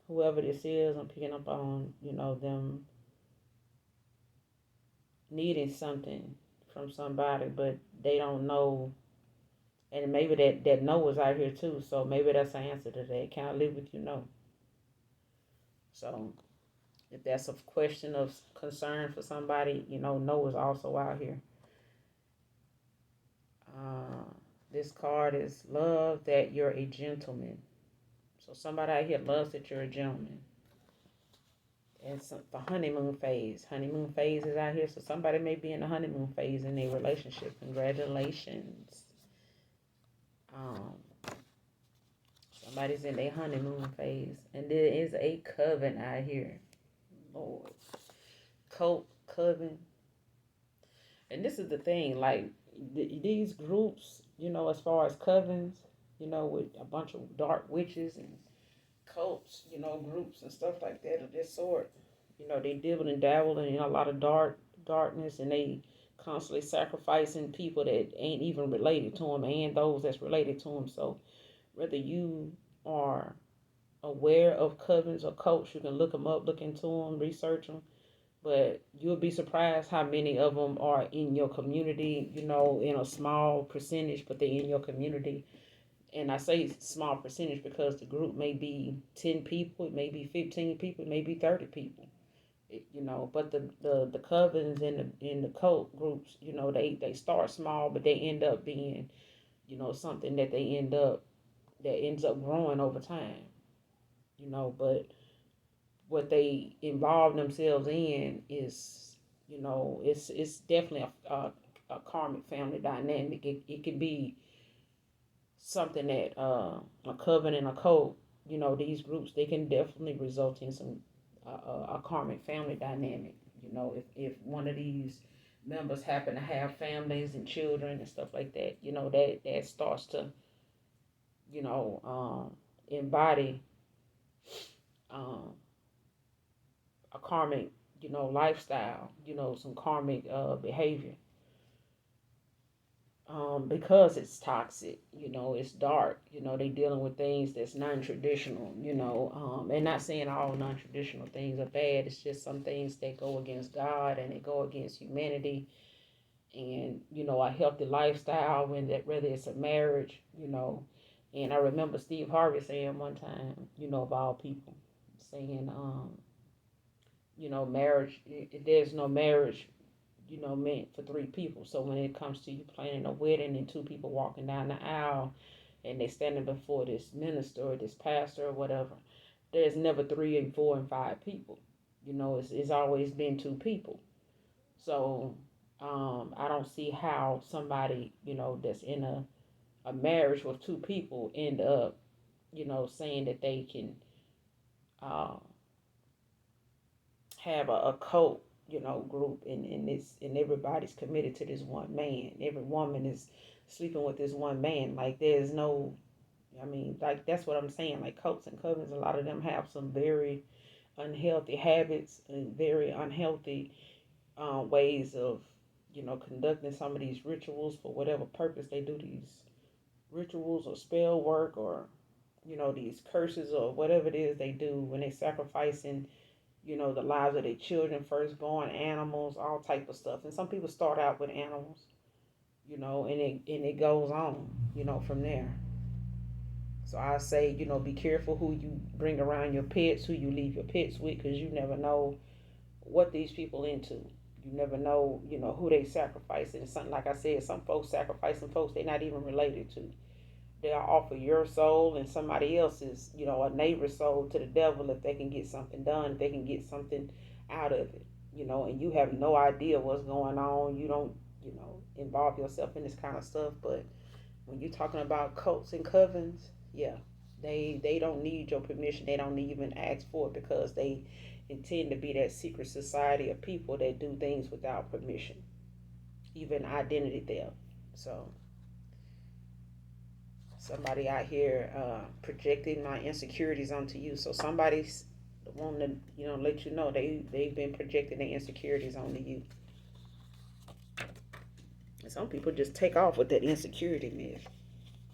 whoever this is, I'm picking up on them needing something from somebody, but they don't know. And maybe that no is out here too. So maybe that's the answer to that. Can I live with you? No. So if that's a question of concern for somebody, no is also out here. Uh, this card is love that you're a gentleman. So somebody out here loves that you're a gentleman. And the honeymoon phase. Honeymoon phase is out here. So somebody may be in the honeymoon phase in their relationship. Congratulations. Um, Somebody's in their honeymoon phase. And there is a coven out here. Lord. Cult, coven. And this is the thing, like these groups, as far as covens, with a bunch of dark witches and cults, groups and stuff like that of this sort. They dibble and dabble in a lot of darkness, and they constantly sacrificing people that ain't even related to them, and those that's related to them. So whether you are aware of covens or cults, you can look them up, look into them, research them. But you'll be surprised how many of them are in your community, in a small percentage, but they're in your community. And I say small percentage because the group may be 10 people, it may be 15 people, it may be 30 people. But the covens and the cult groups, they start small, but they end up being, something that ends up growing over time. But what they involve themselves in is, it's definitely a karmic family dynamic. It could be something that a coven and a cult, these groups, they can definitely result in some a karmic family dynamic. If one of these members happen to have families and children and stuff like that, that starts to, embody um, a karmic, lifestyle, some karmic behavior. Because it's toxic, it's dark, they dealing with things that's non-traditional, and not saying all non-traditional things are bad. It's just some things that go against God and they go against humanity, and a healthy lifestyle, when that, whether it's a marriage, and I remember Steve Harvey saying one time, of all people, saying, marriage, there's no marriage, meant for three people. So when it comes to you planning a wedding and two people walking down the aisle and they standing before this minister or this pastor or whatever, there's never three and four and five people. It's always been two people. So I don't see how somebody, that's in a marriage with two people end up, saying that they can uh, have a cult, group, and everybody's committed to this one man. Every woman is sleeping with this one man. Like, there's no, I mean, like, that's what I'm saying. Like, cults and covens, a lot of them have some very unhealthy habits and very unhealthy ways of, conducting some of these rituals for whatever purpose they do these rituals or spell work, or these curses or whatever it is they do when they sacrificing, the lives of their children, firstborn, animals, all type of stuff. And some people start out with animals, and it goes on, from there. So I say, be careful who you bring around your pets, who you leave your pets with, because you never know what these people into. You never know, who they sacrifice. And something, like I said, some folks sacrificing folks they're not even related to. They'll offer your soul and somebody else's, a neighbor's soul to the devil if they can get something done, if they can get something out of it, and you have no idea what's going on. You don't, involve yourself in this kind of stuff. But when you're talking about cults and covens, yeah, they don't need your permission. They don't even ask for it, because they intend to be that secret society of people that do things without permission, even identity theft. So somebody out here projecting my insecurities onto you. So somebody's wanting to, let you know they've been projecting their insecurities onto you. And some people just take off with that insecurity myth,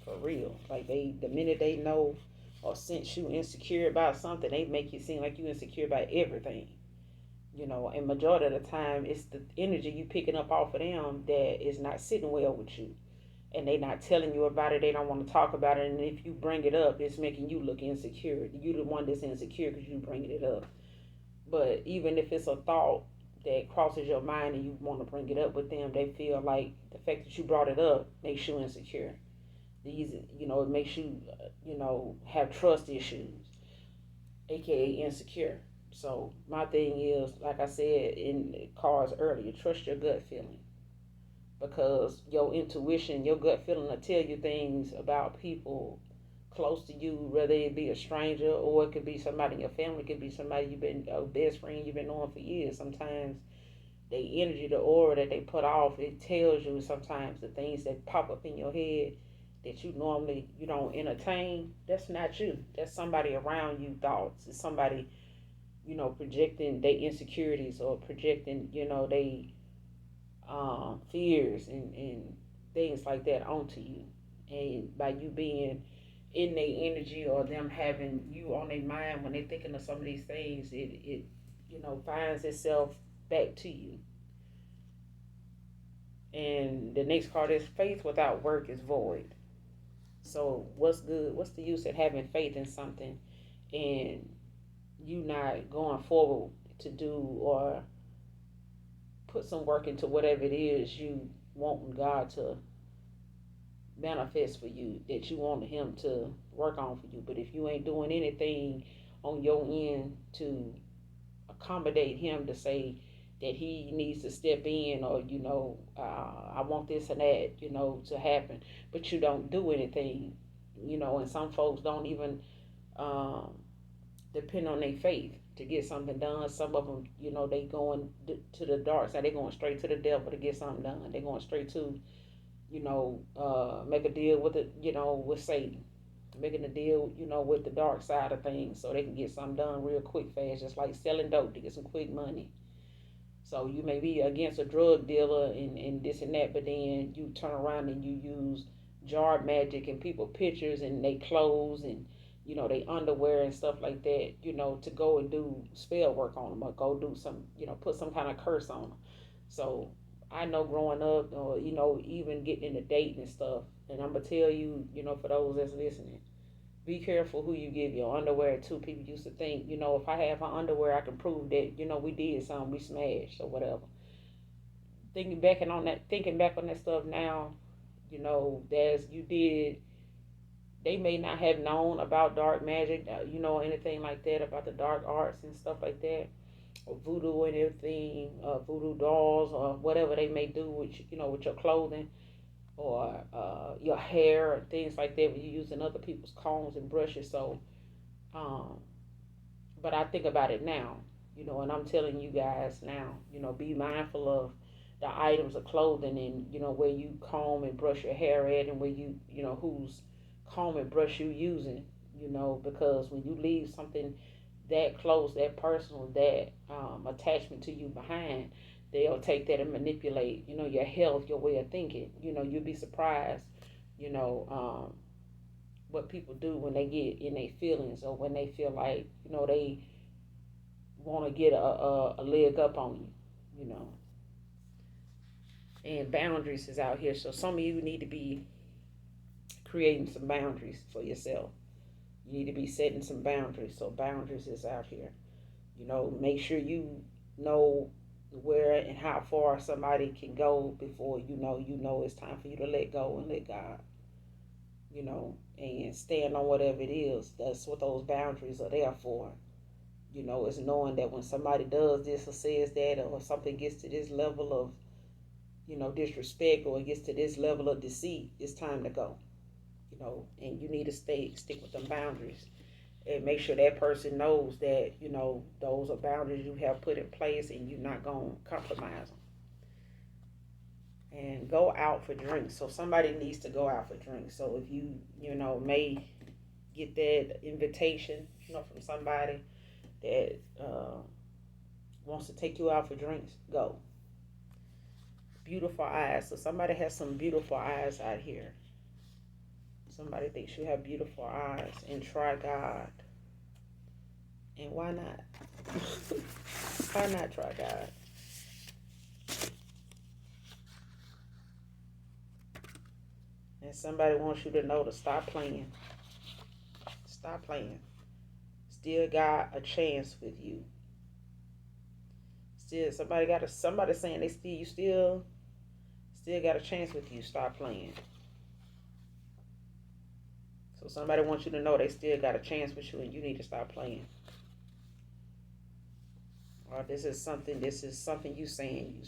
for real. Like, the minute they know or sense you insecure about something, they make you seem like you insecure about everything. And majority of the time, it's the energy you picking up off of them that is not sitting well with you, and they not telling you about it. They don't want to talk about it, and if you bring it up, it's making you look insecure. You the one that's insecure because you bringing it up. But even if it's a thought that crosses your mind and you want to bring it up with them, they feel like the fact that you brought it up makes you insecure. These, it makes you, have trust issues, aka insecure. So my thing is, like I said in the cards earlier, trust your gut feeling, because your intuition, your gut feeling will tell you things about people close to you, whether it be a stranger or it could be somebody in your family, it could be somebody you've been a best friend you've been knowing for years. Sometimes the energy, the aura that they put off, it tells you sometimes the things that pop up in your head that you normally you don't entertain. That's not you. That's somebody around you thoughts. It's somebody projecting their insecurities, or projecting they fears and things like that onto you. And by you being in their energy, or them having you on their mind when they're thinking of some of these things, it finds itself back to you. And the next card is faith without work is void. So what's good? What's the use of having faith in something and you not going forward to do or put some work into whatever it is you want God to manifest for you, that you want Him to work on for you. But if you ain't doing anything on your end to accommodate Him to say that He needs to step in, or I want this and that, to happen, but you don't do anything, and some folks don't even um, depend on their faith to get something done. Some of them, they going to the dark side. They going straight to the devil to get something done. They going straight to, make a deal with it, with Satan, making a deal, with the dark side of things, so they can get something done real quick, fast, just like selling dope to get some quick money. So you may be against a drug dealer and this and that, but then you turn around and you use jar magic and people pictures and they clothes and they underwear and stuff like that, to go and do spell work on them, or go do some, put some kind of curse on them. So I know growing up, or even getting into dating and stuff, and I'm gonna tell you, for those that's listening, be careful who you give your underwear to. People used to think, if I have my underwear, I can prove that, we did something, we smashed or whatever. Thinking back on that stuff now, there's you did. They may not have known about dark magic, anything like that, about the dark arts and stuff like that, or voodoo and everything, voodoo dolls or whatever they may do with with your clothing, or your hair and things like that when you're using other people's combs and brushes. So, um, but I think about it now, and I'm telling you guys now, be mindful of the items of clothing, and where you comb and brush your hair at, and where whose comb and brush you using, because when you leave something that close, that personal, that attachment to you behind, they'll take that and manipulate, your health, your way of thinking. You'll be surprised, you know, um, what people do when they get in their feelings, or when they feel like, they want to get a leg up on you, you know. And boundaries is out here. So some of you need to be creating some boundaries for yourself. You need to be setting some boundaries. So boundaries is out here. Make sure you know where and how far somebody can go before you know it's time for you to let go and let God, and stand on whatever it is. That's what those boundaries are there for. It's knowing that when somebody does this or says that, or something gets to this level of, disrespect, or it gets to this level of deceit, it's time to go. And you need to stick with them boundaries, and make sure that person knows that, those are boundaries you have put in place, and you're not going to compromise them. And go out for drinks. So somebody needs to go out for drinks. So if you, may get that invitation, from somebody that wants to take you out for drinks, go. Beautiful eyes. So somebody has some beautiful eyes out here. Somebody thinks you have beautiful eyes, and try God. And why not? Why not try God? And somebody wants you to know to stop playing. Stop playing. Still got a chance with you. Still, somebody saying you still got a chance with you. Stop playing. So somebody wants you to know they still got a chance with you, and you need to stop playing. Or this is something you saying. You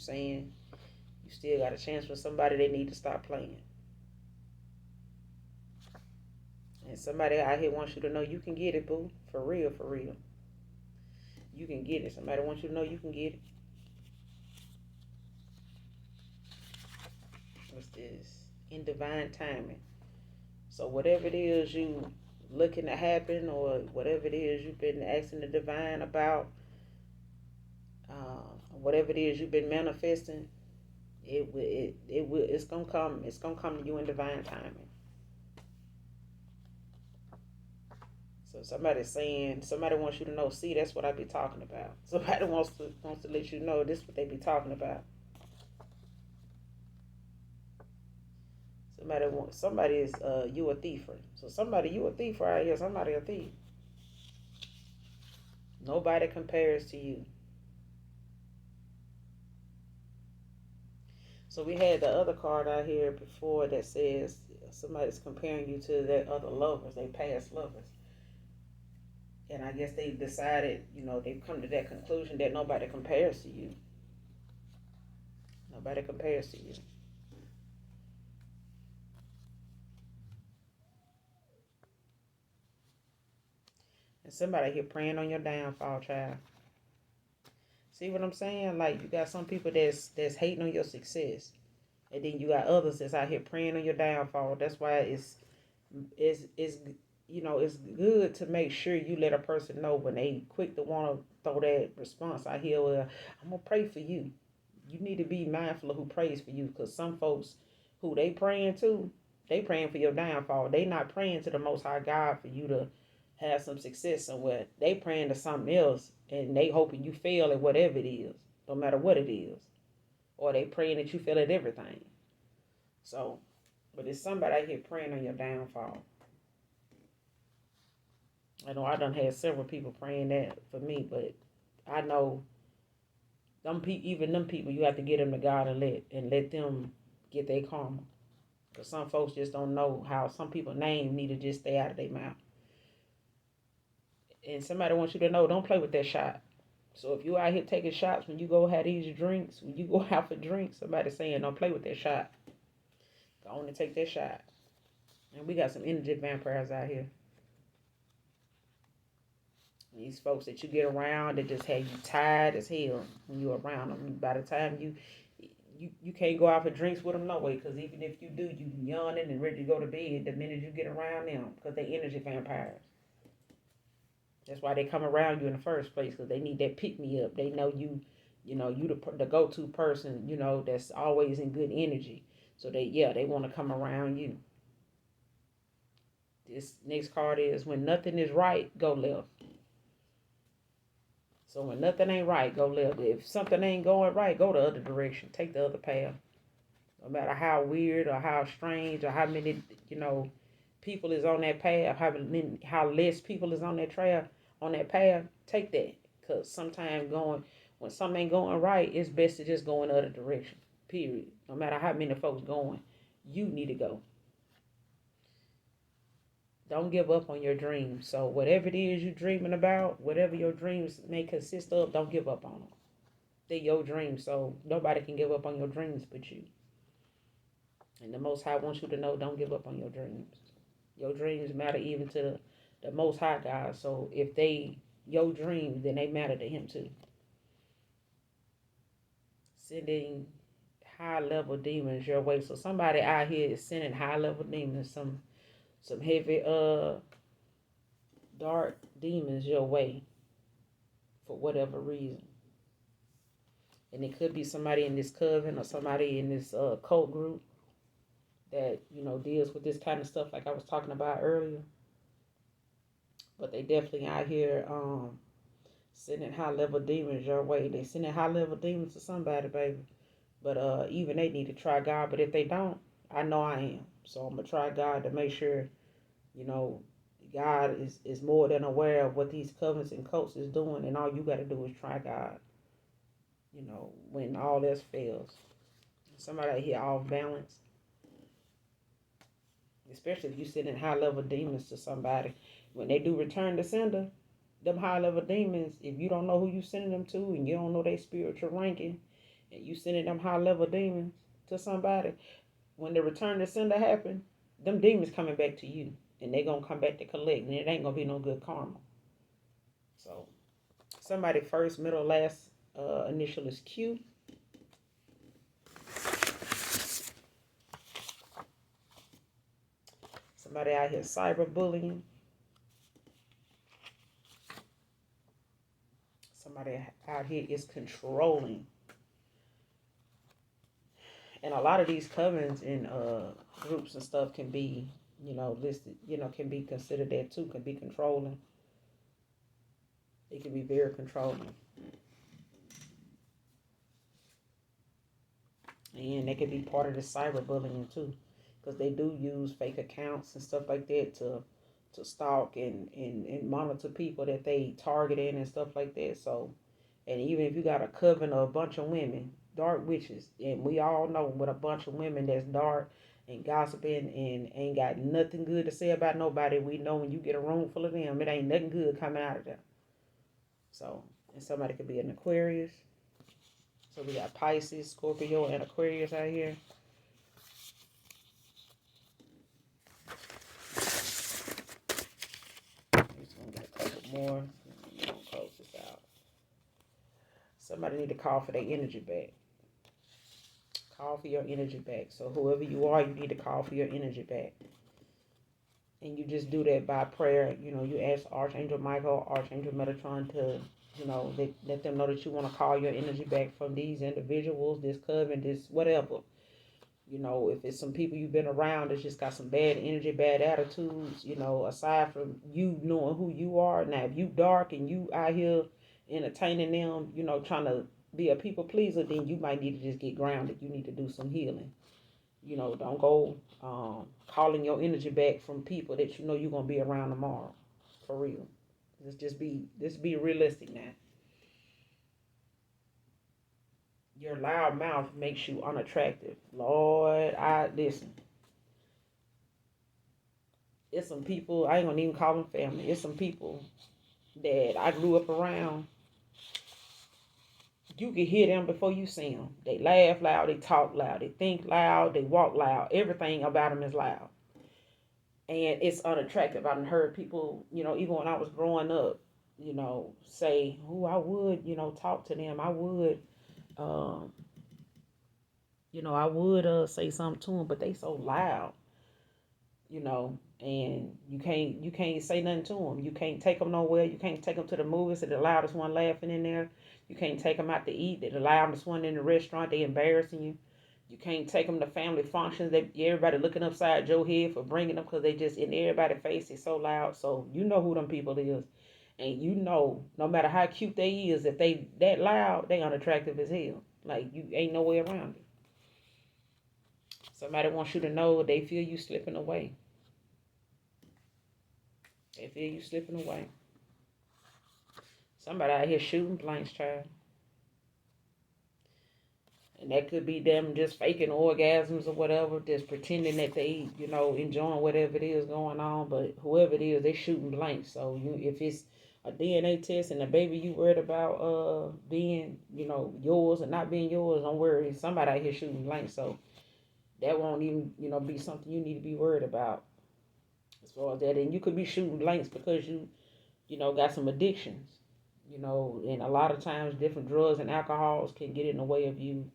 still got a chance with somebody. They need to stop playing. And somebody out here wants you to know you can get it, boo. For real, for real. You can get it. Somebody wants you to know you can get it. What's this? In divine timing. So whatever it is you looking to happen, or whatever it is you've been asking the divine about, whatever it is you've been manifesting, it's gonna come to you in divine timing. So somebody's saying, somebody wants you to know, see, that's what I be talking about. Somebody wants to let you know this is what they be talking about. Somebody is you a thief. So somebody you a thief right here, somebody a thief. Nobody compares to you. So we had the other card out here before that says somebody's comparing you to their other lovers, they past lovers. And I guess they decided, they've come to that conclusion that nobody compares to you. Nobody compares to you. And somebody here praying on your downfall, child. See what I'm saying? Like you got some people that's hating on your success. And then you got others that's out here praying on your downfall. That's why it's it's good to make sure you let a person know when they quick to want to throw that response out here. Well, I'm gonna pray for you. You need to be mindful of who prays for you, because some folks who they praying to, they praying for your downfall. They not praying to the Most High God for you to have some success somewhere. They praying to something else, and they hoping you fail at whatever it is, no matter what it is, or they praying that you fail at everything. So, but it's somebody out here praying on your downfall. I know I done had several people praying that for me, but I know even them people, you have to get them to God and let them get their karma. Because some folks just don't know how some people's name need to just stay out of their mouth. And somebody wants you to know, don't play with that shot. So if you out here taking shots when you go have these drinks, when you go out for drinks, somebody saying don't play with that shot. Go on and take that shot. And we got some energy vampires out here. These folks that you get around that just have you tired as hell when you're around them. By the time you can't go out for drinks with them no way, because even if you do, you yawning and ready to go to bed the minute you get around them, because they energy vampires. That's why they come around you in the first place, because they need that pick me up. They know you the go-to person, that's always in good energy. So they want to come around you. This next card is when nothing is right, go left. So when nothing ain't right, go left. If something ain't going right, go the other direction. Take the other path. No matter how weird or how strange or how many, people is on that path, how less people is on that path, take that. Because sometimes when something ain't going right, it's best to just go in the other direction. Period. No matter how many folks going, you need to go. Don't give up on your dreams. So whatever it is you're dreaming about, whatever your dreams may consist of, don't give up on them. They're your dreams, so nobody can give up on your dreams but you. And the Most High wants you to know, don't give up on your dreams. Your dreams matter even to the Most High God. So if they your dreams, then they matter to Him too. Sending high level demons your way. So somebody out here is sending high level demons, some heavy dark demons your way for whatever reason. And it could be somebody in this coven or somebody in this cult group that, deals with this kind of stuff like I was talking about earlier. But they definitely out here sending high level demons your way. They sending high level demons to somebody, baby. But even they need to try God. But if they don't, I know I am. So I'm going to try God to make sure, God is more than aware of what these covens and cults is doing. And all you got to do is try God, when all else fails. Somebody out here off balance. Especially if you sending high level demons to somebody. When they do return to sender, them high level demons, if you don't know who you sending them to and you don't know their spiritual ranking, and you sending them high level demons to somebody, when the return to sender happen, them demons coming back to you. And they going to come back to collect. And it ain't going to be no good karma. So, somebody first, middle, last initial is Q. Somebody out here cyberbullying. Somebody out here is controlling. And a lot of these covens and groups and stuff can be, listed, can be considered that too, can be controlling. They can be very controlling. And they can be part of the cyberbullying too. Because they do use fake accounts and stuff like that to stalk and monitor people that they targeted and stuff like that. So, and even if you got a coven of a bunch of women, dark witches, and we all know what a bunch of women that's dark and gossiping and ain't got nothing good to say about nobody, we know when you get a room full of them, it ain't nothing good coming out of them. So, and somebody could be an Aquarius. So we got Pisces, Scorpio, and Aquarius out here. I'm just gonna get a couple more. I'm gonna close this out. Somebody need to call for their energy back. Call for your energy back. So whoever you are, you need to call for your energy back. And you just do that by prayer. You know, you ask Archangel Michael, Archangel Metatron to, you know, let them know that you want to call your energy back from these individuals, this coven, this whatever. You know, if it's some people you've been around that's just got some bad energy, bad attitudes, you know, aside from you knowing who you are. Now, if you dark and you out here entertaining them, you know, trying to be a people pleaser, then you might need to just get grounded. You need to do some healing. You know, don't go calling your energy back from people that you know you're going to be around tomorrow. For real. Let's be realistic now. Your loud mouth makes you unattractive. Lord, I listen. It's some people, I ain't gonna even call them family. It's some people that I grew up around. You can hear them before you see them. They laugh loud, they talk loud, they think loud, they walk loud. Everything about them is loud. And it's unattractive. I've heard people, you know, even when I was growing up, you know, say, "Oh, I would, you know, talk to them. I would, um, you know, I would say something to them, but they so loud, you know, and you can't say nothing to them. You can't take them nowhere. You can't take them to the movies. They're the loudest one laughing in there. You can't take them out to eat. They're the loudest one in the restaurant. They embarrassing you. You can't take them to family functions. Everybody looking upside your head for bringing them because they just in everybody's face. It's so loud. So you know who them people is. And you know, no matter how cute they is, if they that loud, they unattractive as hell. Like, you ain't no way around it. Somebody wants you to know they feel you slipping away. They feel you slipping away. Somebody out here shooting blanks, child. And that could be them just faking orgasms or whatever, just pretending that they, you know, enjoying whatever it is going on. But whoever it is, they shooting blanks. So if it's a DNA test and a baby you worried about being, you know, yours or not being yours, don't worry. Somebody out here shooting blanks. So that won't even, you know, be something you need to be worried about as far as that. And you could be shooting blanks because you know, got some addictions. You know, and a lot of times different drugs and alcohols can get in the way of you,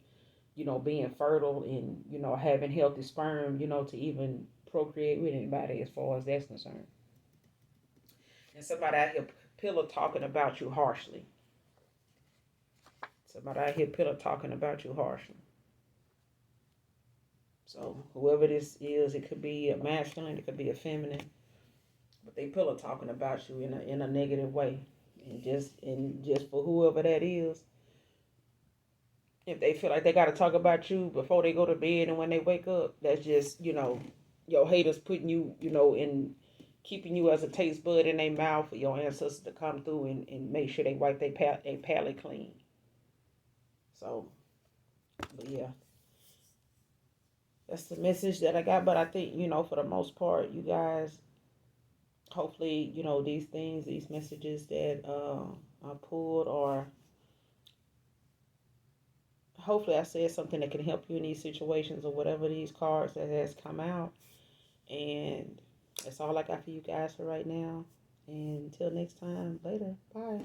you know, being fertile and, you know, having healthy sperm, you know, to even procreate with anybody as far as that's concerned. And somebody out here pillow talking about you harshly. Somebody out here pillow talking about you harshly. So whoever this is, it could be a masculine, it could be a feminine, but they pillow talking about you in a negative way. And just for whoever that is, if they feel like they got to talk about you before they go to bed and when they wake up, that's just, you know, your haters putting you, you know, in keeping you as a taste bud in their mouth for your ancestors to come through and make sure they wipe their palate clean. So, but yeah, that's the message that I got. But I think, you know, for the most part, you guys, hopefully, you know, these things, these messages that I pulled, or hopefully I said something that can help you in these situations or whatever these cards that has come out. And that's all I got for you guys for right now. And until next time, later. Bye.